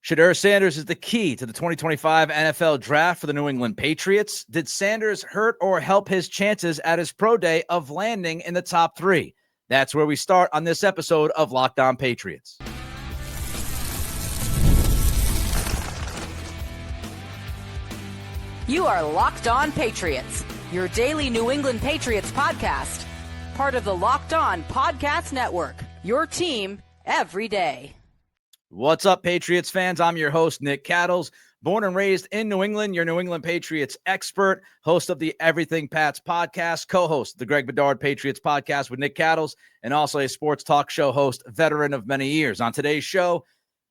Shedeur Sanders is the key to the 2025 NFL Draft for the New England Patriots. Did Sanders hurt or help his chances at his pro day of landing in the top 3? That's where we start on this episode of Locked On Patriots. You are Locked On Patriots, your daily New England Patriots podcast. Part of the Locked On Podcast Network, your team every day. What's up, Patriots fans? I'm your host, Nick Cattles. Born and raised in New England, your New England Patriots expert, host of the Everything Pats podcast, co-host of the Greg Bedard Patriots podcast with Nick Cattles, and also a sports talk show host, veteran of many years. On today's show,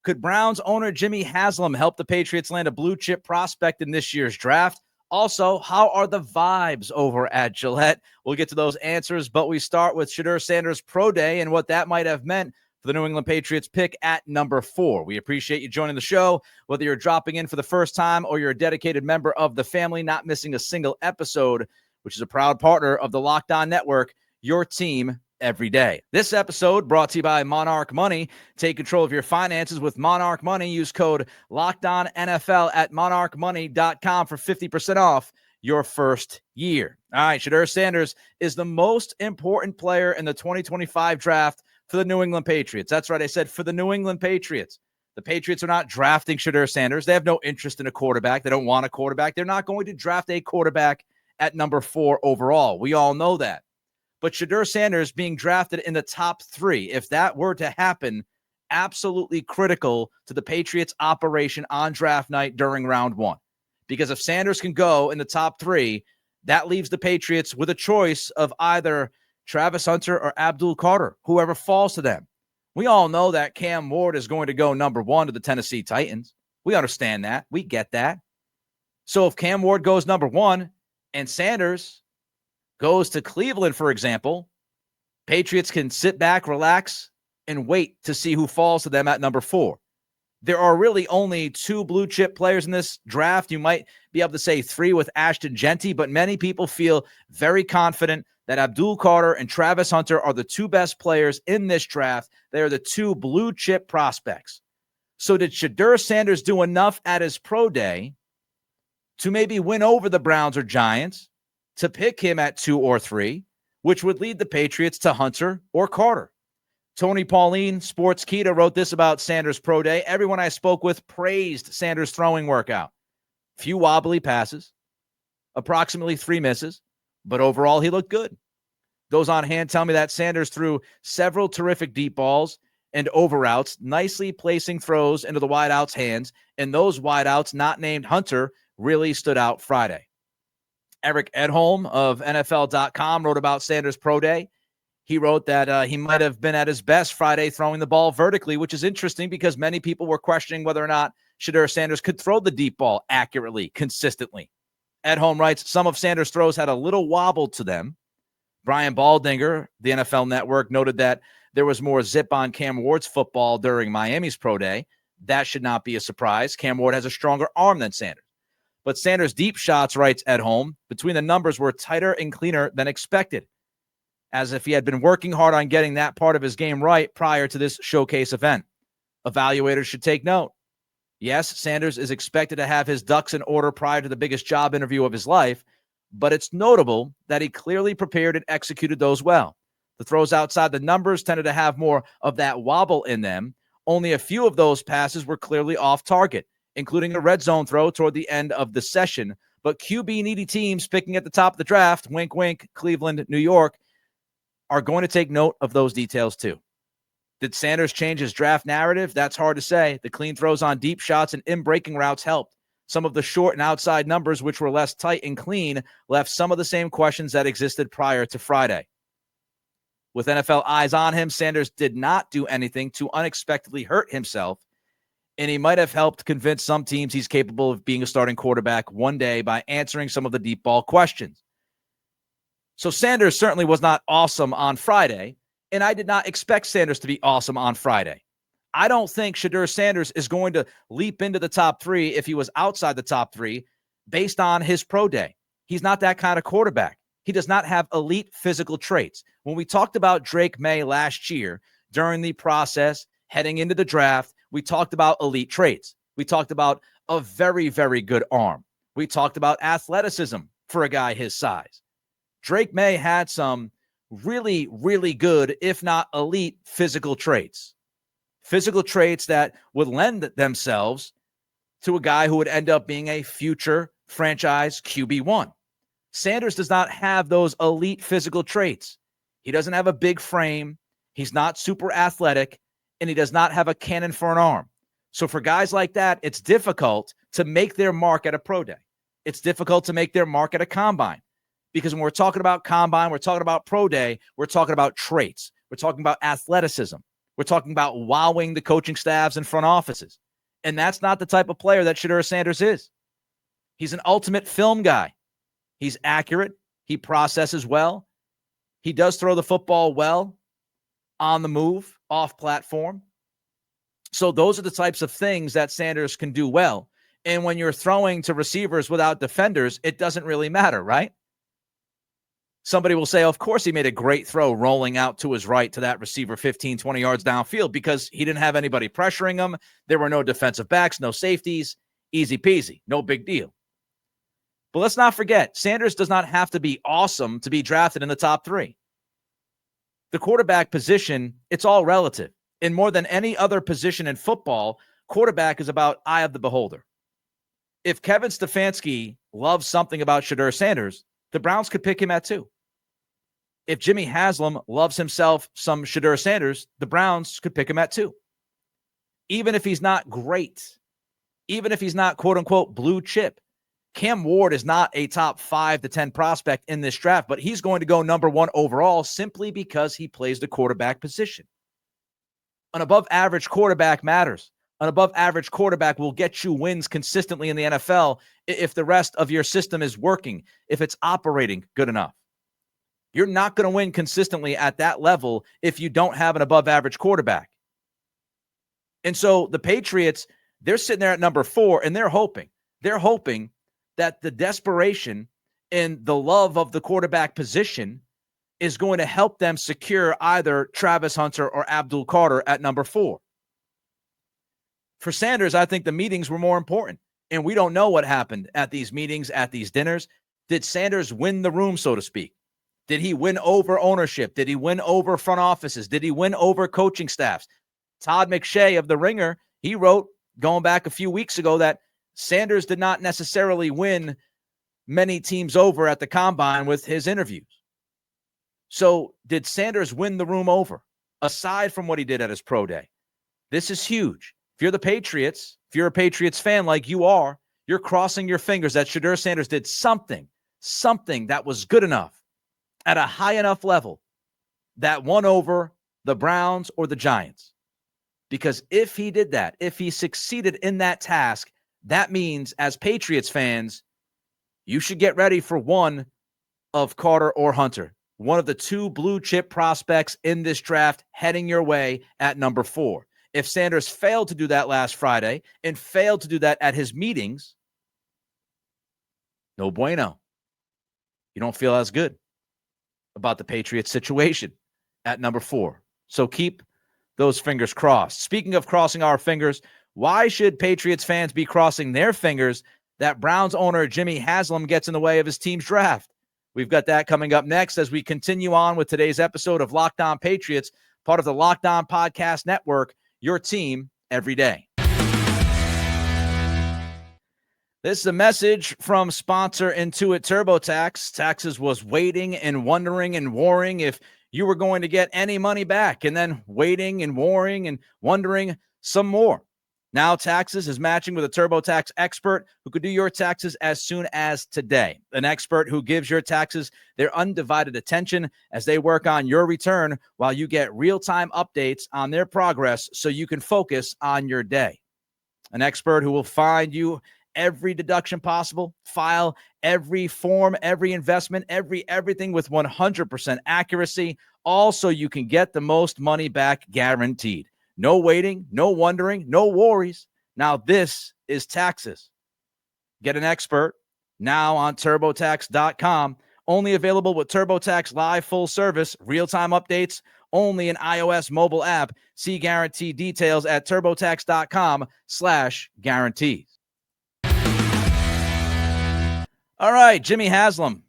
could Browns owner Jimmy Haslam help the Patriots land a blue-chip prospect in this year's draft? Also, how are the vibes over at Gillette? We'll get to those answers, but we start with Shedeur Sanders' pro day and what that might have meant for the New England Patriots pick at number 4. We appreciate you joining the show, whether you're dropping in for the first time or you're a dedicated member of the family, not missing a single episode, which is a proud partner of the Locked On Network, your team every day. This episode brought to you by Monarch Money. Take control of your finances with Monarch Money. Use code LOCKEDONNFL at monarchmoney.com for 50% off your first year. All right, Shedeur Sanders is the most important player in the 2025 draft for the New England Patriots. That's right, I said for the New England Patriots. The Patriots are not drafting Shedeur Sanders. They have no interest in a quarterback. They don't want a quarterback. They're not going to draft a quarterback at number 4 overall. We all know that. But Shedeur Sanders being drafted in the top 3, if that were to happen, absolutely critical to the Patriots' operation on draft night during round 1. Because if Sanders can go in the top 3, that leaves the Patriots with a choice of either Travis Hunter or Abdul Carter, whoever falls to them. We all know that Cam Ward is going to go number 1 to the Tennessee Titans. We understand that. We get that. So if Cam Ward goes number 1 and Sanders goes to Cleveland, for example, Patriots can sit back, relax, and wait to see who falls to them at number 4. There are really only 2 blue chip players in this draft. You might be able to say 3 with Ashton Genty, but many people feel very confident that Abdul Carter and Travis Hunter are the 2 best players in this draft. They are the 2 blue chip prospects. So did Shedeur Sanders do enough at his pro day to maybe win over the Browns or Giants to pick him at 2 or 3, which would lead the Patriots to Hunter or Carter? Tony Pauline, Sportskeeda, wrote this about Sanders' pro day. Everyone I spoke with praised Sanders' throwing workout. Few wobbly passes, approximately 3 misses, but overall he looked good. Those on hand tell me that Sanders threw several terrific deep balls and over routes, nicely placing throws into the wideouts' hands, and those wideouts not named Hunter really stood out Friday. Eric Edholm of NFL.com wrote about Sanders' pro day. He wrote that he might have been at his best Friday throwing the ball vertically, which is interesting because many people were questioning whether or not Shedeur Sanders could throw the deep ball accurately, consistently. Edholm writes, some of Sanders' throws had a little wobble to them. Brian Baldinger, the NFL Network, noted that there was more zip on Cam Ward's football during Miami's pro day. That should not be a surprise. Cam Ward has a stronger arm than Sanders. But Sanders' deep shots, writes Edholm, between the numbers were tighter and cleaner than expected, as if he had been working hard on getting that part of his game right prior to this showcase event. Evaluators should take note. Yes, Sanders is expected to have his ducks in order prior to the biggest job interview of his life, but it's notable that he clearly prepared and executed those well. The throws outside the numbers tended to have more of that wobble in them. Only a few of those passes were clearly off target, including a red zone throw toward the end of the session. But QB-needy teams picking at the top of the draft, wink, wink, Cleveland, New York, are going to take note of those details too. Did Sanders change his draft narrative? That's hard to say. The clean throws on deep shots and in-breaking routes helped. Some of the short and outside numbers, which were less tight and clean, left some of the same questions that existed prior to Friday. With NFL eyes on him, Sanders did not do anything to unexpectedly hurt himself, and he might have helped convince some teams he's capable of being a starting quarterback one day by answering some of the deep ball questions. So Sanders certainly was not awesome on Friday, and I did not expect Sanders to be awesome on Friday. I don't think Shedeur Sanders is going to leap into the top 3 if he was outside the top 3 based on his pro day. He's not that kind of quarterback. He does not have elite physical traits. When we talked about Drake May last year during the process heading into the draft, we talked about elite traits. We talked about a very, very good arm. We talked about athleticism for a guy his size. Drake May had some really, really good, if not elite, physical traits. Physical traits that would lend themselves to a guy who would end up being a future franchise QB1. Sanders does not have those elite physical traits. He doesn't have a big frame. He's not super athletic, and he does not have a cannon for an arm. So for guys like that, it's difficult to make their mark at a pro day. It's difficult to make their mark at a combine, because when we're talking about combine, we're talking about pro day, we're talking about traits. We're talking about athleticism. We're talking about wowing the coaching staffs and front offices. And that's not the type of player that Shedeur Sanders is. He's an ultimate film guy. He's accurate. He processes well. He does throw the football well on the move, off platform. So those are the types of things that Sanders can do well. And when you're throwing to receivers without defenders, it doesn't really matter, right? Somebody will say, of course, he made a great throw rolling out to his right to that receiver 15, 20 yards downfield because he didn't have anybody pressuring him. There were no defensive backs, no safeties. Easy peasy. No big deal. But let's not forget, Sanders does not have to be awesome to be drafted in the top 3. The quarterback position, it's all relative. And more than any other position in football, quarterback is about eye of the beholder. If Kevin Stefanski loves something about Shedeur Sanders, the Browns could pick him at 2. If Jimmy Haslam loves himself some Shedeur Sanders, the Browns could pick him at 2. Even if he's not great, even if he's not quote-unquote blue chip, Cam Ward is not a top 5 to 10 prospect in this draft, but he's going to go number 1 overall simply because he plays the quarterback position. An above-average quarterback matters. An above-average quarterback will get you wins consistently in the NFL if the rest of your system is working, if it's operating good enough. You're not going to win consistently at that level if you don't have an above-average quarterback. And so the Patriots, they're sitting there at number 4, and they're hoping that the desperation and the love of the quarterback position is going to help them secure either Travis Hunter or Abdul Carter at number 4. For Sanders, I think the meetings were more important, and we don't know what happened at these meetings, at these dinners. Did Sanders win the room, so to speak? Did he win over ownership? Did he win over front offices? Did he win over coaching staffs? Todd McShay of The Ringer, he wrote going back a few weeks ago that Sanders did not necessarily win many teams over at the combine with his interviews. So did Sanders win the room over, aside from what he did at his pro day? This is huge. If you're the Patriots, if you're a Patriots fan like you are, you're crossing your fingers that Shedeur Sanders did something that was good enough at a high enough level that won over the Browns or the Giants. Because if he did that, if he succeeded in that task, that means as Patriots fans, you should get ready for one of Carter or Hunter, one of the 2 blue chip prospects in this draft heading your way at number 4. If Sanders failed to do that last Friday and failed to do that at his meetings, no bueno. You don't feel as good about the Patriots situation at number 4. So keep those fingers crossed. Speaking of crossing our fingers, why should Patriots fans be crossing their fingers that Browns owner Jimmy Haslam gets in the way of his team's draft? We've got that coming up next as we continue on with today's episode of Locked On Patriots, part of the Locked On Podcast Network, your team every day. This is a message from sponsor Intuit TurboTax. Taxes was waiting and wondering and worrying if you were going to get any money back, and then waiting and worrying and wondering some more. Now Taxes is matching with a TurboTax expert who could do your taxes as soon as today. An expert who gives your taxes their undivided attention as they work on your return while you get real-time updates on their progress so you can focus on your day. An expert who will find you every deduction possible, file every form, every investment, everything with 100% accuracy, all so you can get the most money back guaranteed. No waiting, no wondering, no worries. Now this is Taxes. Get an expert now on TurboTax.com. Only available with TurboTax Live full service, real-time updates only an iOS mobile app. See guarantee details at turbotax.com/guarantees. All right, Jimmy Haslam.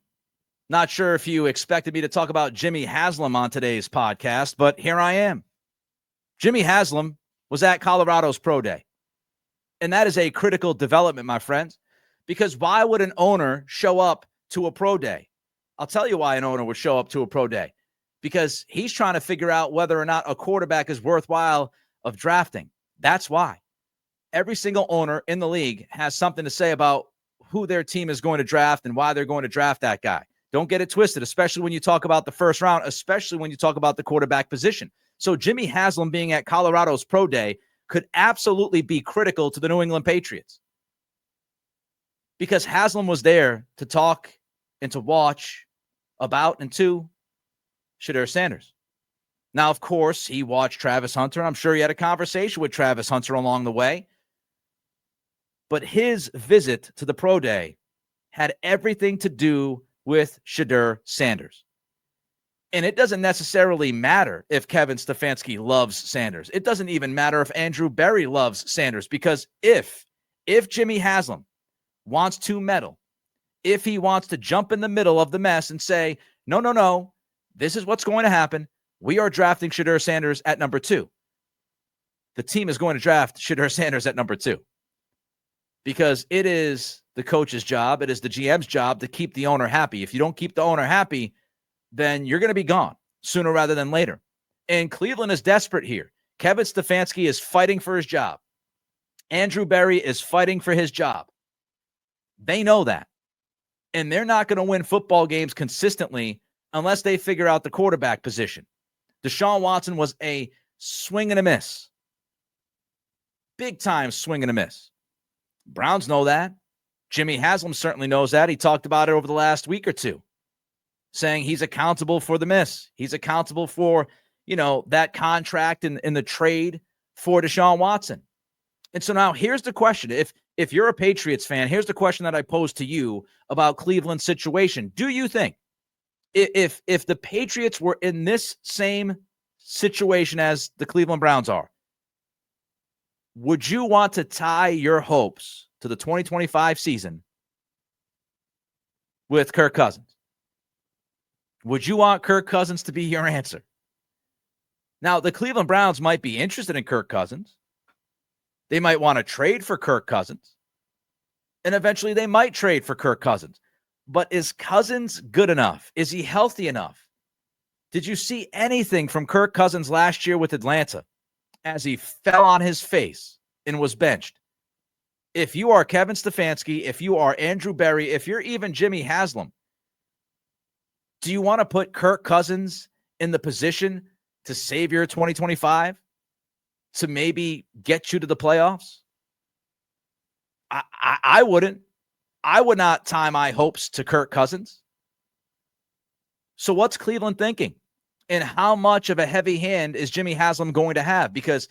Not sure if you expected me to talk about Jimmy Haslam on today's podcast, but here I am. Jimmy Haslam was at Colorado's Pro Day. And that is a critical development, my friends, because why would an owner show up to a pro day? I'll tell you why an owner would show up to a pro day. Because he's trying to figure out whether or not a quarterback is worthwhile of drafting. That's why. Every single owner in the league has something to say about who their team is going to draft and why they're going to draft that guy. Don't get it twisted, especially when you talk about the first round, especially when you talk about the quarterback position. So Jimmy Haslam being at Colorado's Pro Day could absolutely be critical to the New England Patriots. Because Haslam was there to talk and to watch about and to Shedeur Sanders. Now, of course, he watched Travis Hunter. I'm sure he had a conversation with Travis Hunter along the way. But his visit to the Pro Day had everything to do with Shedeur Sanders. And it doesn't necessarily matter if Kevin Stefanski loves Sanders. It doesn't even matter if Andrew Berry loves Sanders, because if Jimmy Haslam wants to meddle, if he wants to jump in the middle of the mess and say, no, this is what's going to happen. We are drafting Shedeur Sanders at number 2. The team is going to draft Shedeur Sanders at number 2 because it is the coach's job. It is the GM's job to keep the owner happy. If you don't keep the owner happy, then you're going to be gone sooner rather than later. And Cleveland is desperate here. Kevin Stefanski is fighting for his job. Andrew Berry is fighting for his job. They know that. And they're not going to win football games consistently unless they figure out the quarterback position. Deshaun Watson was a swing and a miss. Big time swing and a miss. Browns know that. Jimmy Haslam certainly knows that. He talked about it over the last week or two, saying he's accountable for the miss. He's accountable for, that contract and the trade for Deshaun Watson. And so now here's the question. If you're a Patriots fan, here's the question that I pose to you about Cleveland's situation. Do you think if the Patriots were in this same situation as the Cleveland Browns are, would you want to tie your hopes to the 2025 season with Kirk Cousins? Would you want Kirk Cousins to be your answer? Now, the Cleveland Browns might be interested in Kirk Cousins. They might want to trade for Kirk Cousins. And eventually they might trade for Kirk Cousins. But is Cousins good enough? Is he healthy enough? Did you see anything from Kirk Cousins last year with Atlanta as he fell on his face and was benched? If you are Kevin Stefanski, if you are Andrew Berry, if you're even Jimmy Haslam, do you want to put Kirk Cousins in the position to save your 2025? To maybe get you to the playoffs? I wouldn't. I would not tie my hopes to Kirk Cousins. So what's Cleveland thinking? And how much of a heavy hand is Jimmy Haslam going to have? Because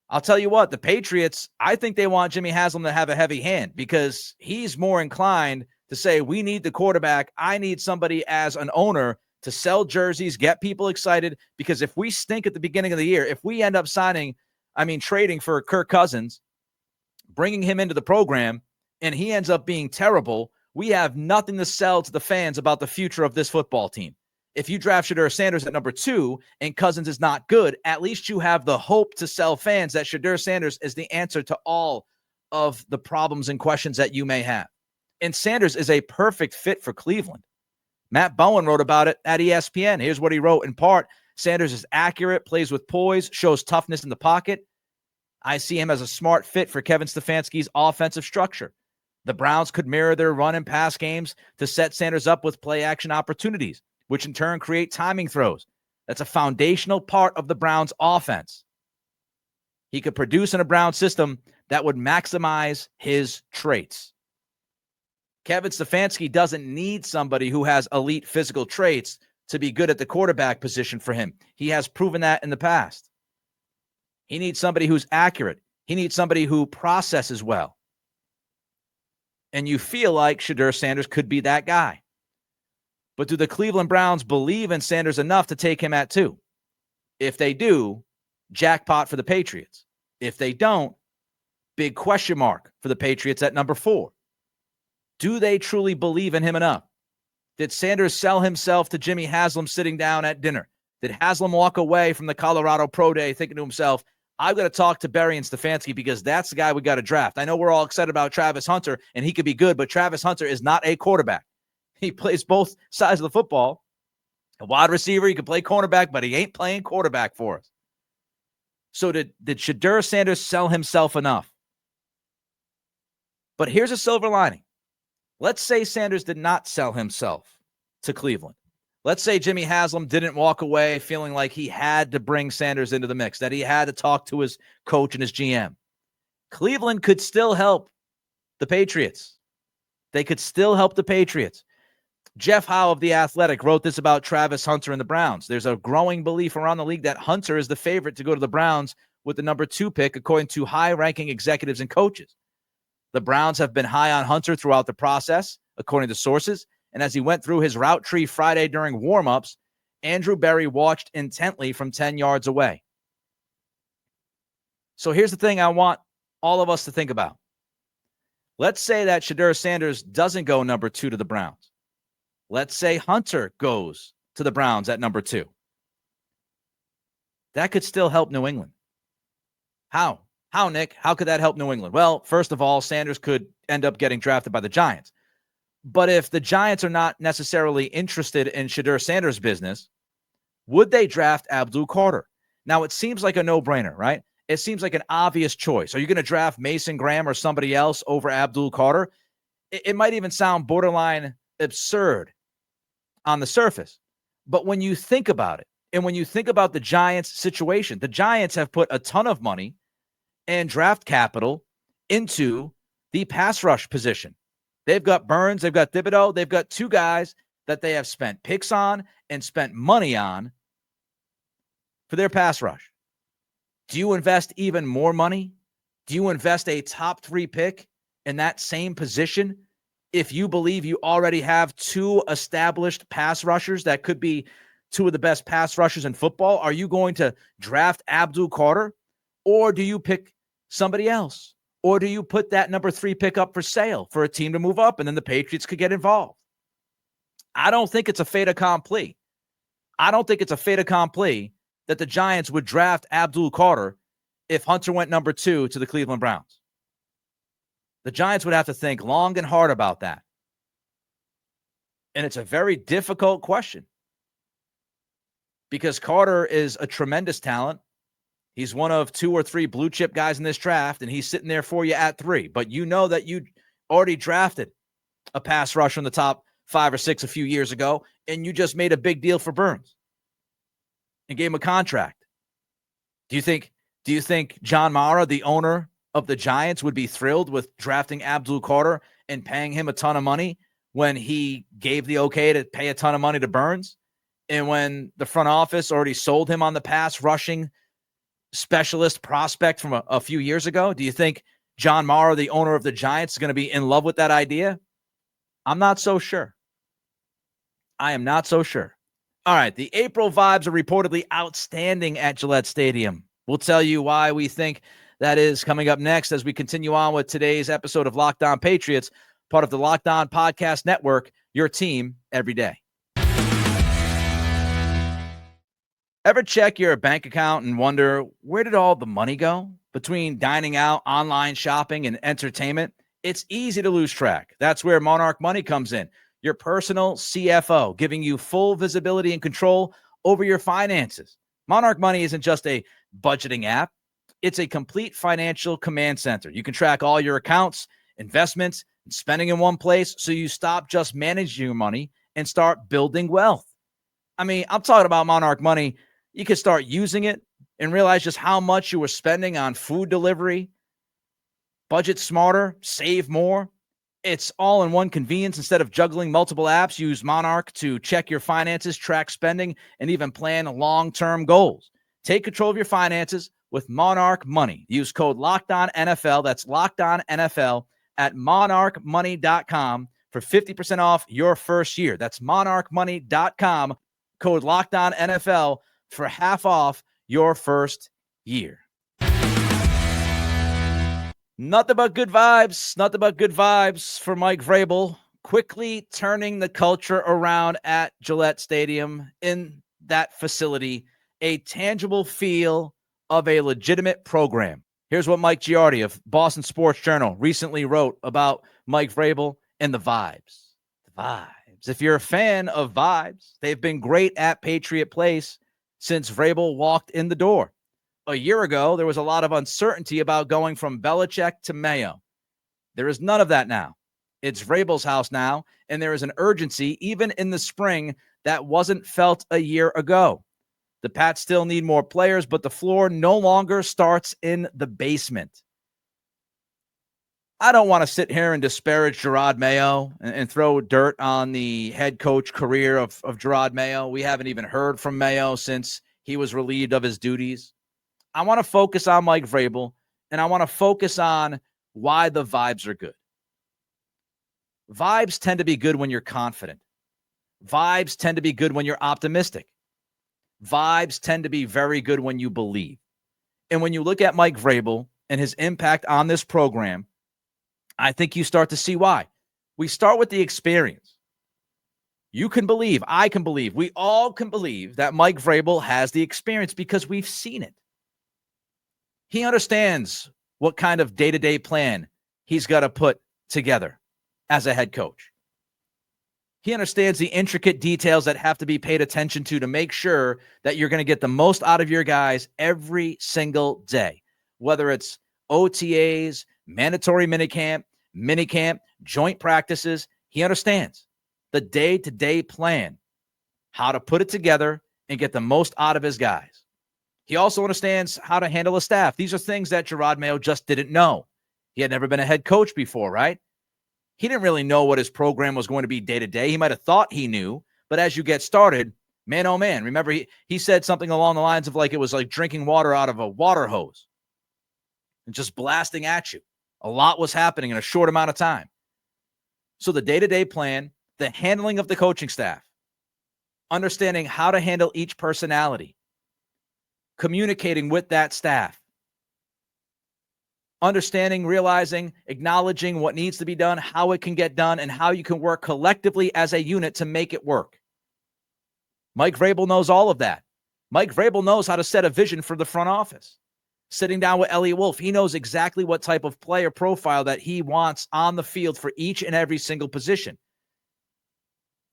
I'll tell you what, the Patriots, I think they want Jimmy Haslam to have a heavy hand because he's more inclined to say, we need the quarterback. I need somebody as an owner to sell jerseys, get people excited. Because if we stink at the beginning of the year, if we end up trading for Kirk Cousins, bringing him into the program, and he ends up being terrible, we have nothing to sell to the fans about the future of this football team. If you draft Shedeur Sanders at number 2 and Cousins is not good, at least you have the hope to sell fans that Shedeur Sanders is the answer to all of the problems and questions that you may have. And Sanders is a perfect fit for Cleveland. Matt Bowen wrote about it at ESPN. Here's what he wrote in part. Sanders is accurate, plays with poise, shows toughness in the pocket. I see him as a smart fit for Kevin Stefanski's offensive structure. The Browns could mirror their run and pass games to set Sanders up with play action opportunities, which in turn create timing throws. That's a foundational part of the Browns offense. He could produce in a Brown system that would maximize his traits. Kevin Stefanski doesn't need somebody who has elite physical traits to be good at the quarterback position for him. He has proven that in the past. He needs somebody who's accurate. He needs somebody who processes well. And you feel like Shedeur Sanders could be that guy. But do the Cleveland Browns believe in Sanders enough to take him at 2? If they do, jackpot for the Patriots. If they don't, big question mark for the Patriots at number 4. Do they truly believe in him enough? Did Sanders sell himself to Jimmy Haslam sitting down at dinner? Did Haslam walk away from the Colorado Pro Day thinking to himself, I've got to talk to Berry and Stefanski because that's the guy we got to draft. I know we're all excited about Travis Hunter, and he could be good, but Travis Hunter is not a quarterback. He plays both sides of the football. A wide receiver, he can play cornerback, but he ain't playing quarterback for us. So did Shedeur Sanders sell himself enough? But here's a silver lining. Let's say Sanders did not sell himself to Cleveland. Let's say Jimmy Haslam didn't walk away feeling like he had to bring Sanders into the mix, that he had to talk to his coach and his GM. Cleveland could still help the Patriots. They could still help the Patriots. Jeff Howe of The Athletic wrote this about Travis Hunter and the Browns. There's a growing belief around the league that Hunter is the favorite to go to the Browns with the number 2 pick, according to high-ranking executives and coaches. The Browns have been high on Hunter throughout the process, according to sources. And as he went through his route tree Friday during warmups, Andrew Berry watched intently from 10 yards away. So here's the thing I want all of us to think about. Let's say that Shedeur Sanders doesn't go number 2 to the Browns. Let's say Hunter goes to the Browns at number 2. That could still help New England. How? How, Nick? How could that help New England? Well, first of all, Sanders could end up getting drafted by the Giants. But if the Giants are not necessarily interested in Shedeur Sanders' business, would they draft Abdul Carter? Now, it seems like a no-brainer, right? It seems like an obvious choice. Are you going to draft Mason Graham or somebody else over Abdul Carter? It might even sound borderline absurd on the surface. But when you think about it, and when you think about the Giants' situation, the Giants have put a ton of money and draft capital into the pass rush position. They've got Burns, they've got Thibodeau, they've got 2 guys that they have spent picks on and spent money on for their pass rush. Do you invest even more money? Do you invest a top 3 pick in that same position if you believe you already have 2 established pass rushers that could be 2 of the best pass rushers in football? Are you going to draft Abdul Carter? Or do you pick somebody else? Or do you put that number 3 pick up for sale for a team to move up and then the Patriots could get involved? I don't think it's a fait accompli. I don't think it's a fait accompli that the Giants would draft Abdul Carter if Hunter went number 2 to the Cleveland Browns. The Giants would have to think long and hard about that. And it's a very difficult question because Carter is a tremendous talent. He's one of 2 or 3 blue chip guys in this draft, and he's sitting there for you at 3. But you know that you already drafted a pass rusher in the top 5 or 6 a few years ago, and you just made a big deal for Burns and gave him a contract. Do you think John Mara, the owner of the Giants, would be thrilled with drafting Abdul Carter and paying him a ton of money when he gave the okay to pay a ton of money to Burns? And when the front office already sold him on the pass rushing specialist prospect from a few years ago? Do you think John Mara, the owner of the Giants, is going to be in love with that idea? I'm not so sure. I am not so sure. All right, the April vibes are reportedly outstanding at Gillette Stadium. We'll tell you why we think that is coming up next as we continue on with today's episode of Locked On Patriots, part of the Locked On Podcast Network, your team every day. Ever check your bank account and wonder, where did all the money go? Between dining out, online shopping, and entertainment, it's easy to lose track. That's where Monarch Money comes in, your personal CFO, giving you full visibility and control over your finances. Monarch Money isn't just a budgeting app. It's a complete financial command center. You can track all your accounts, investments, and spending in one place so you stop just managing your money and start building wealth. I mean, I'm talking about Monarch Money. You can start using it and realize just how much you were spending on food delivery. Budget smarter, save more. It's all in one convenience. Instead of juggling multiple apps, use Monarch to check your finances, track spending, and even plan long-term goals. Take control of your finances with Monarch Money. Use code LOCKEDONNFL. That's LOCKEDONNFL at monarchmoney.com for 50% off your first year. That's monarchmoney.com. Code LOCKEDONNFL for half off your first year. Nothing but good vibes. Nothing but good vibes for Mike Vrabel, quickly turning the culture around at Gillette Stadium in that facility, a tangible feel of a legitimate program. Here's what Mike Giardi of Boston Sports Journal recently wrote about Mike Vrabel and the vibes. The vibes. If you're a fan of vibes, they've been great at Patriot Place since Vrabel walked in the door. A year ago, there was a lot of uncertainty about going from Belichick to Mayo. There is none of that now. It's Vrabel's house now, and there is an urgency, even in the spring, that wasn't felt a year ago. The Pats still need more players, but the floor no longer starts in the basement. I don't want to sit here and disparage Gerard Mayo and throw dirt on the head coach career of Gerard Mayo. We haven't even heard from Mayo since he was relieved of his duties. I want to focus on Mike Vrabel, and I want to focus on why the vibes are good. Vibes tend to be good when you're confident. Vibes tend to be good when you're optimistic. Vibes tend to be very good when you believe. And when you look at Mike Vrabel and his impact on this program, I think you start to see why. We start with the experience. You can believe, I can believe, we all can believe that Mike Vrabel has the experience because we've seen it. He understands what kind of day-to-day plan he's got to put together as a head coach. He understands the intricate details that have to be paid attention to make sure that you're going to get the most out of your guys every single day, whether it's OTAs, mandatory minicamp, joint practices. He understands the day-to-day plan, how to put it together and get the most out of his guys. He also understands how to handle a staff. These are things that Gerard Mayo just didn't know. He had never been a head coach before, right? He didn't really know what his program was going to be day to day. He might have thought he knew, but as you get started, man, oh man, remember he said something along the lines of like it was like drinking water out of a water hose and just blasting at you. A lot was happening in a short amount of time. So the day-to-day plan, the handling of the coaching staff, understanding how to handle each personality, communicating with that staff, understanding, realizing, acknowledging what needs to be done, how it can get done, and how you can work collectively as a unit to make it work. Mike Vrabel knows all of that. Mike Vrabel knows how to set a vision for the front office. Sitting down with Elliot Wolf, he knows exactly what type of player profile that he wants on the field for each and every single position.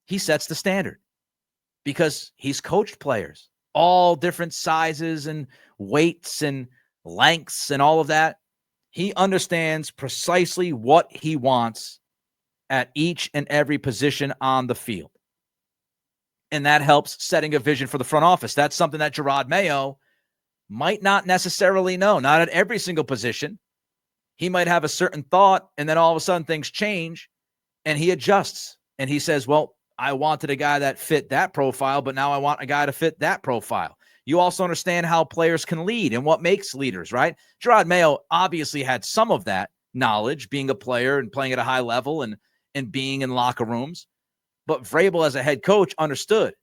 He sets the standard because he's coached players, all different sizes and weights and lengths and all of that. He understands precisely what he wants at each and every position on the field. And that helps setting a vision for the front office. That's something that Gerard Mayo might not necessarily know, not at every single position. He might have a certain thought, and then all of a sudden things change, and he adjusts. And he says, well, I wanted a guy that fit that profile, but now I want a guy to fit that profile. You also understand how players can lead and what makes leaders, right? Gerard Mayo obviously had some of that knowledge, being a player and playing at a high level and being in locker rooms. But Vrabel, as a head coach, understood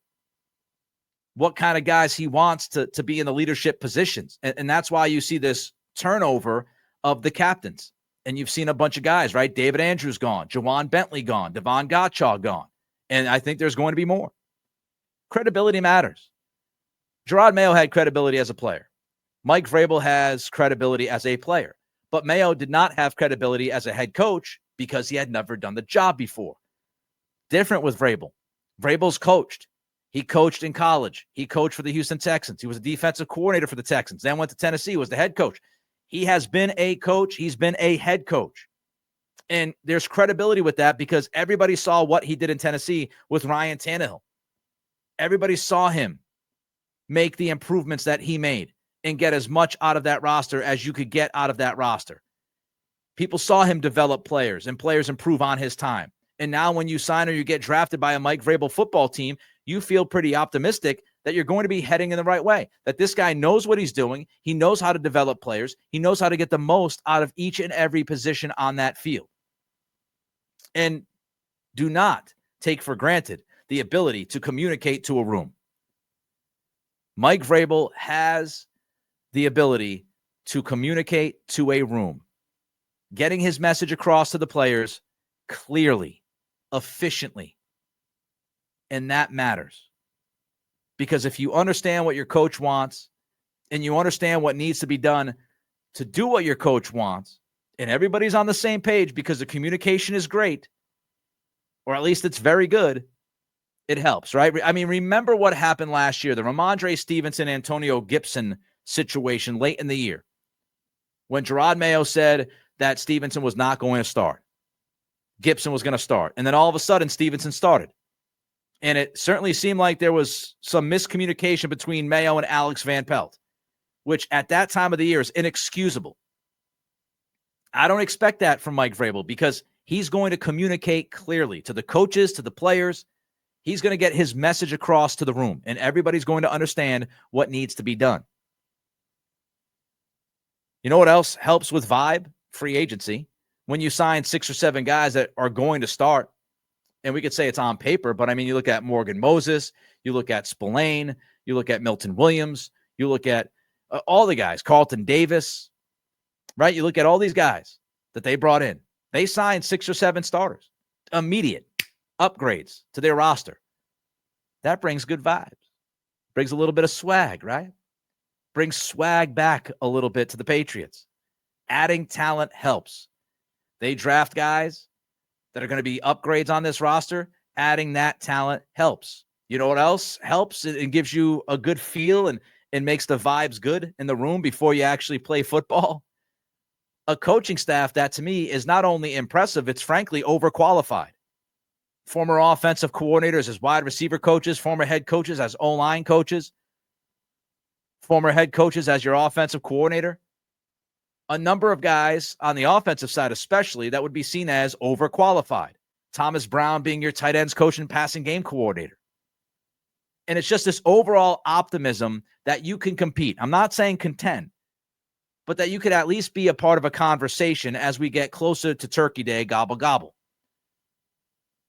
what kind of guys he wants to be in the leadership positions. And that's why you see this turnover of the captains. And you've seen a bunch of guys, right? David Andrews gone, Jawan Bentley gone, Devon Gottschall gone. And I think there's going to be more. Credibility matters. Gerard Mayo had credibility as a player. Mike Vrabel has credibility as a player. But Mayo did not have credibility as a head coach because he had never done the job before. Different with Vrabel. Vrabel's coached. He coached in college. He coached for the Houston Texans. He was a defensive coordinator for the Texans. Then went to Tennessee, was the head coach. He has been a coach. He's been a head coach. And there's credibility with that because everybody saw what he did in Tennessee with Ryan Tannehill. Everybody saw him make the improvements that he made and get as much out of that roster as you could get out of that roster. People saw him develop players and players improve on his time. And now when you sign or you get drafted by a Mike Vrabel football team, you feel pretty optimistic that you're going to be heading in the right way, that this guy knows what he's doing. He knows how to develop players. He knows how to get the most out of each and every position on that field. And do not take for granted the ability to communicate to a room. Mike Vrabel has the ability to communicate to a room, getting his message across to the players clearly, efficiently. And that matters. Because if you understand what your coach wants and you understand what needs to be done to do what your coach wants, and everybody's on the same page because the communication is great, or at least it's very good, it helps, right? I mean, remember what happened last year, the Ramondre Stevenson, Antonio Gibson situation late in the year, when Gerard Mayo said that Stevenson was not going to start. Gibson was going to start. And then all of a sudden, Stevenson started. And it certainly seemed like there was some miscommunication between Mayo and Alex Van Pelt, which at that time of the year is inexcusable. I don't expect that from Mike Vrabel because he's going to communicate clearly to the coaches, to the players. He's going to get his message across to the room, and everybody's going to understand what needs to be done. You know what else helps with vibe? Free agency. When you sign 6 or 7 guys that are going to start, and we could say it's on paper, but I mean, you look at Morgan Moses, you look at Spillane, you look at Milton Williams, you look at all the guys, Carlton Davis, right? You look at all these guys that they brought in. They signed 6 or 7 starters, immediate upgrades to their roster. That brings good vibes, brings a little bit of swag, right? Brings swag back a little bit to the Patriots. Adding talent helps. They draft guys that are going to be upgrades on this roster. Adding that talent helps. You know what else helps? It gives you a good feel and makes the vibes good in the room before you actually play football. A coaching staff that, to me, is not only impressive, it's frankly overqualified. Former offensive coordinators as wide receiver coaches, former head coaches as O-line coaches, former head coaches as your offensive coordinator. A number of guys on the offensive side especially that would be seen as overqualified. Thomas Brown being your tight ends coach and passing game coordinator. And it's just this overall optimism that you can compete. I'm not saying contend, but that you could at least be a part of a conversation as we get closer to Turkey Day, gobble, gobble.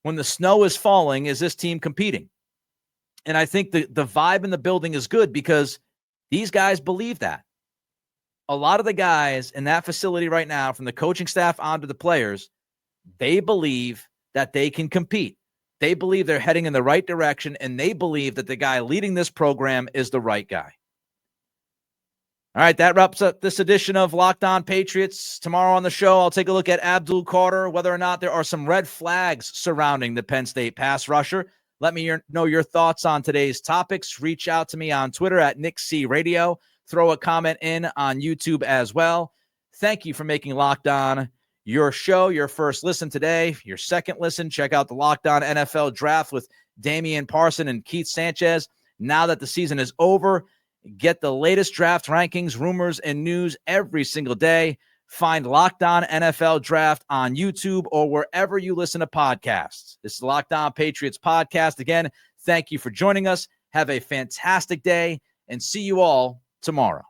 When the snow is falling, is this team competing? And I think the vibe in the building is good because these guys believe that. A lot of the guys in that facility right now, from the coaching staff on to the players, they believe that they can compete. They believe they're heading in the right direction, and they believe that the guy leading this program is the right guy. All right, that wraps up this edition of Locked On Patriots. Tomorrow on the show, I'll take a look at Abdul Carter, whether or not there are some red flags surrounding the Penn State pass rusher. Let me know your thoughts on today's topics. Reach out to me on Twitter at NickCRadio. Throw a comment in on YouTube as well. Thank you for making Locked On your show, your first listen today. Your second listen, check out the Locked On NFL Draft with Damian Parson and Keith Sanchez. Now that the season is over, get the latest draft rankings, rumors, and news every single day. Find Locked On NFL Draft on YouTube or wherever you listen to podcasts. This is Locked On Patriots podcast. Again, thank you for joining us. Have a fantastic day and see you all tomorrow.